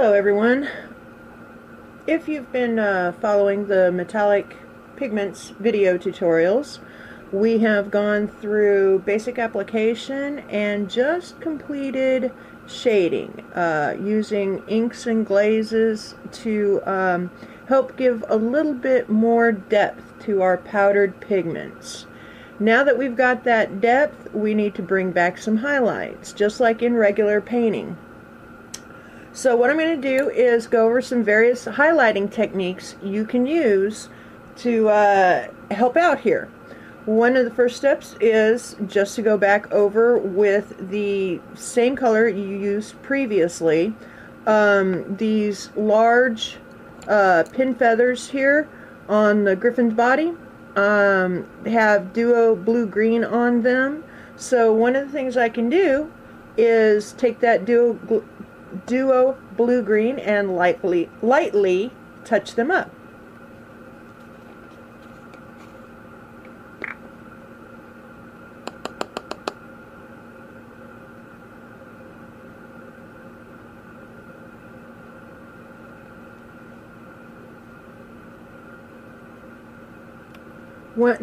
Hello everyone. If you've been following the metallic pigments video tutorials, we have gone through basic application and just completed shading using inks and glazes to help give a little bit more depth to our powdered pigments. Now that we've got that depth, we need to bring back some highlights, just like in regular painting. So what I'm going to do is go over some various highlighting techniques you can use to help out here. One of the first steps is just to go back over with the same color you used previously. These large pin feathers here on the griffin's body have duo blue-green on them. So one of the things I can do is take that duo blue-green and lightly touch them up.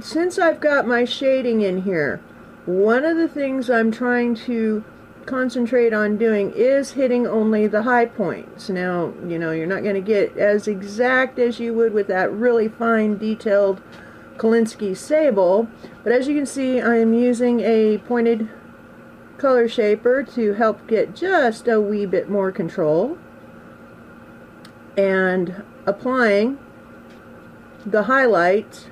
Since I've got my shading in here, one of the things I'm trying to concentrate on doing is hitting only the high points. Now, you know, you're not going to get as exact as you would with that really fine detailed Kolinsky sable, but as you can see, I am using a pointed color shaper to help get just a wee bit more control and applying the highlight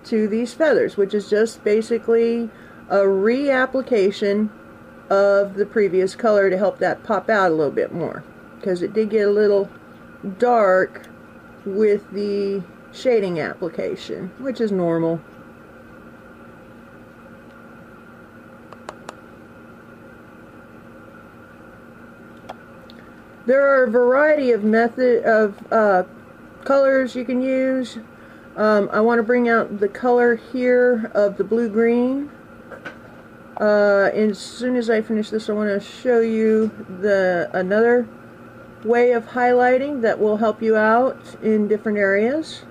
to these feathers, which is just basically a reapplication of the previous color to help that pop out a little bit more, because it did get a little dark with the shading application, which is normal. There are a variety of colors you can use. I want to bring out the color here of the blue-green. As soon as I finish this, I want to show you another way of highlighting that will help you out in different areas.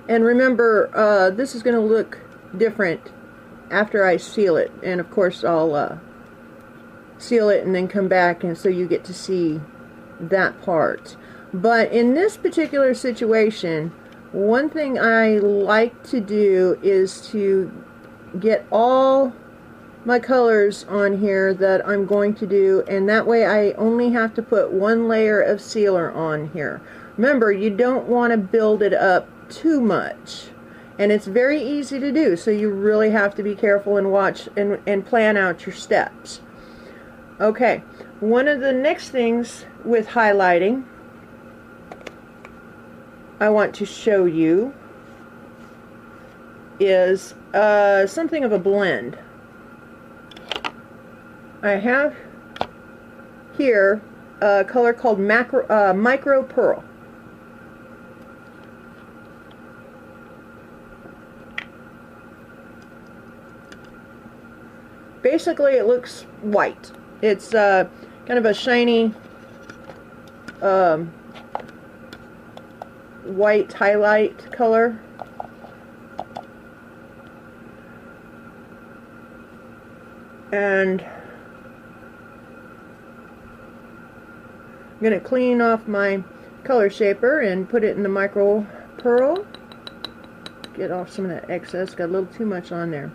And remember, this is going to look different after I seal it. And of course, I'll seal it and then come back, and so you get to see that part. But in this particular situation, one thing I like to do is to get all my colors on here that I'm going to do, and that way I only have to put one layer of sealer on here. Remember, you don't want to build it up too much, and it's very easy to do, so you really have to be careful and watch and plan out your steps. Okay, one of the next things with highlighting I want to show you is something of a blend. I have here a color called Micro Pearl. Basically, it looks white. It's kind of a shiny white highlight color. And I'm going to clean off my color shaper and put it in the Micro Pearl. Get off some of that excess. Got a little too much on there.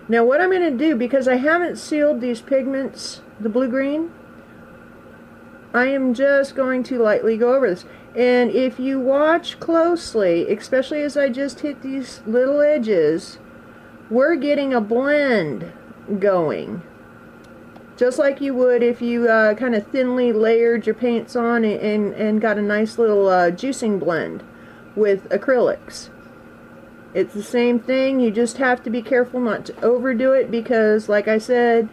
Now what I'm going to do, because I haven't sealed these pigments, the blue-green, I am just going to lightly go over this. And if you watch closely, especially as I just hit these little edges, we're getting a blend going. just like you would if you kind of thinly layered your paints on and got a nice little juicing blend with acrylics. It's the same thing. You just have to be careful not to overdo it because, like I said,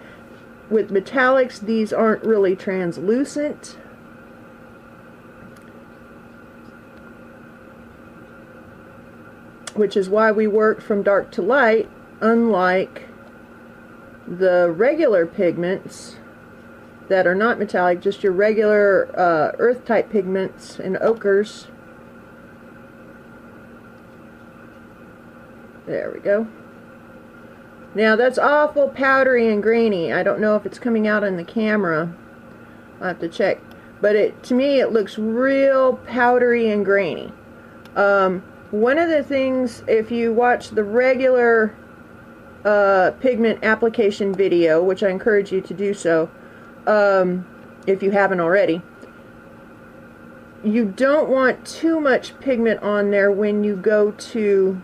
with metallics, these aren't really translucent. Which is why we work from dark to light, unlike the regular pigments that are not metallic, just your regular earth type pigments and ochres. There we go. Now that's awful powdery and grainy. I don't know if it's coming out on the camera. I'll have to check. But to me it looks real powdery and grainy. One of the things, if you watch the regular pigment application video, which I encourage you to do so, if you haven't already, you don't want too much pigment on there when you go to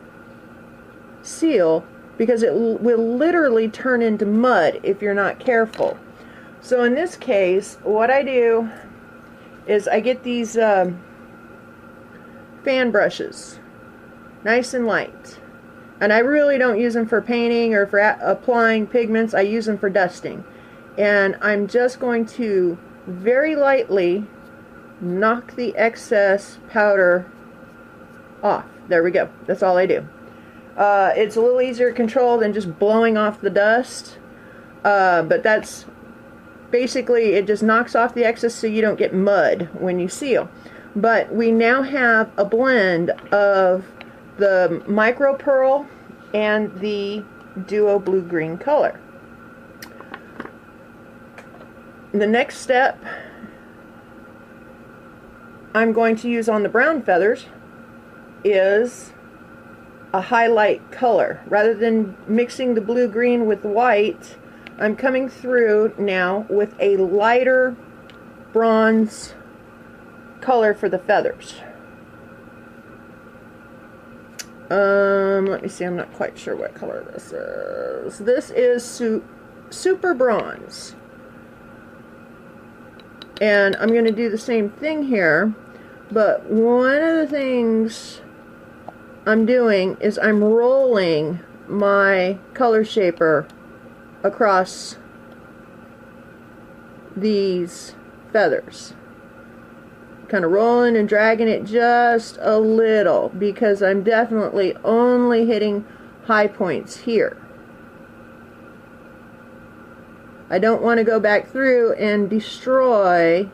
seal, because it will literally turn into mud if you're not careful. So in this case, what I do is I get these fan brushes, nice and light, and I really don't use them for painting or for applying pigments. I use them for dusting, and I'm just going to very lightly knock the excess powder off. There we go. That's all I do. It's a little easier to control than just blowing off the dust, but that's basically, it just knocks off the excess so you don't get mud when you seal. But we now have a blend of the micro pearl and the duo blue-green color. The next step I'm going to use on the brown feathers is a highlight color. Rather than mixing the blue-green with white, I'm coming through now with a lighter bronze color for the feathers. Let me see, I'm not quite sure what color this is. This is super bronze. And I'm going to do the same thing here, but one of the things I'm doing is I'm rolling my color shaper across these feathers. Kind of rolling and dragging it just a little because I'm definitely only hitting high points here. I don't want to go back through and destroy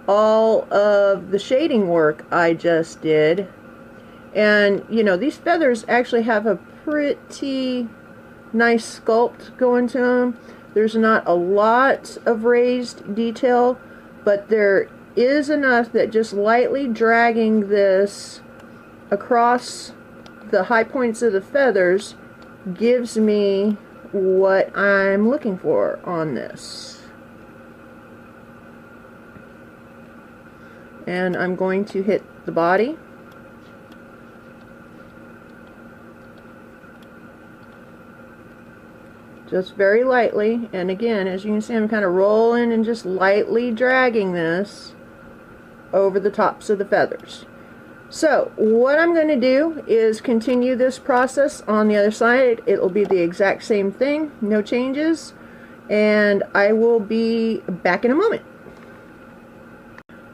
all of the shading work I just did. And you know, these feathers actually have a pretty nice sculpt going to them. There's not a lot of raised detail, but there is enough that just lightly dragging this across the high points of the feathers gives me what I'm looking for on this. And I'm going to hit the body. Just very lightly, and again, as you can see, I'm kind of rolling and just lightly dragging this over the tops of the feathers. So what I'm going to do is continue this process on the other side. It will be the exact same thing, no changes, and I will be back in a moment.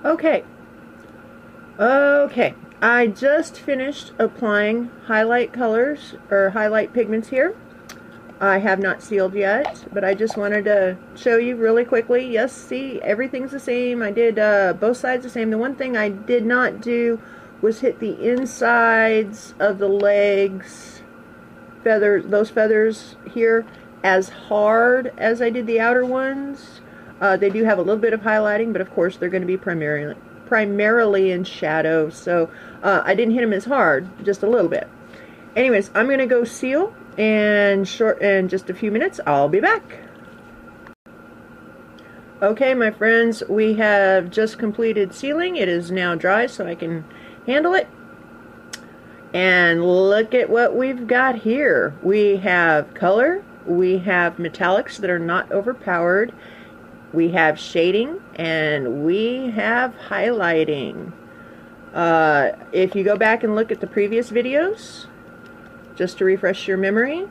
Okay, I just finished applying highlight colors or highlight pigments here. I have not sealed yet, but I just wanted to show you really quickly. Yes, see, everything's the same. I did both sides the same. The one thing I did not do was hit the insides of the legs, those feathers here, as hard as I did the outer ones. They do have a little bit of highlighting, but of course they're going to be primarily in shadow, so I didn't hit them as hard, just a little bit. Anyways, I'm going to go seal, and in just a few minutes I'll be back. Okay, my friends, we have just completed sealing. It is now dry, so I can handle it. And look at what we've got here. We have color, we have metallics that are not overpowered, we have shading, and we have highlighting. If you go back and look at the previous videos, just to refresh your memory,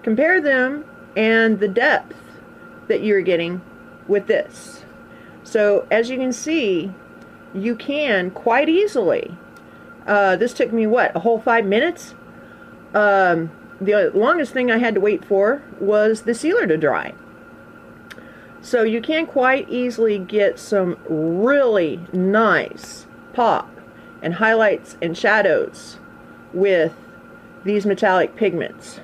compare them and the depth that you're getting with this. So as you can see, you can quite easily, this took me what, a whole 5 minutes? The longest thing I had to wait for was the sealer to dry. So you can quite easily get some really nice pop and highlights and shadows with these metallic pigments.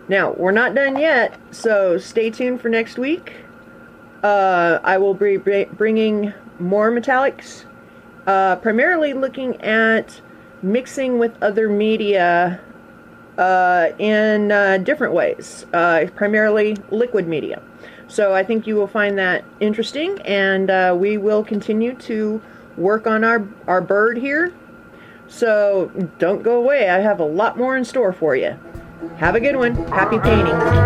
Now, we're not done yet, so stay tuned for next week. I will be bringing more metallics, primarily looking at mixing with other media in different ways, primarily liquid media. So I think you will find that interesting, and we will continue to work on our bird here. So don't go away. I have a lot more in store for you. Have a good one. Happy painting.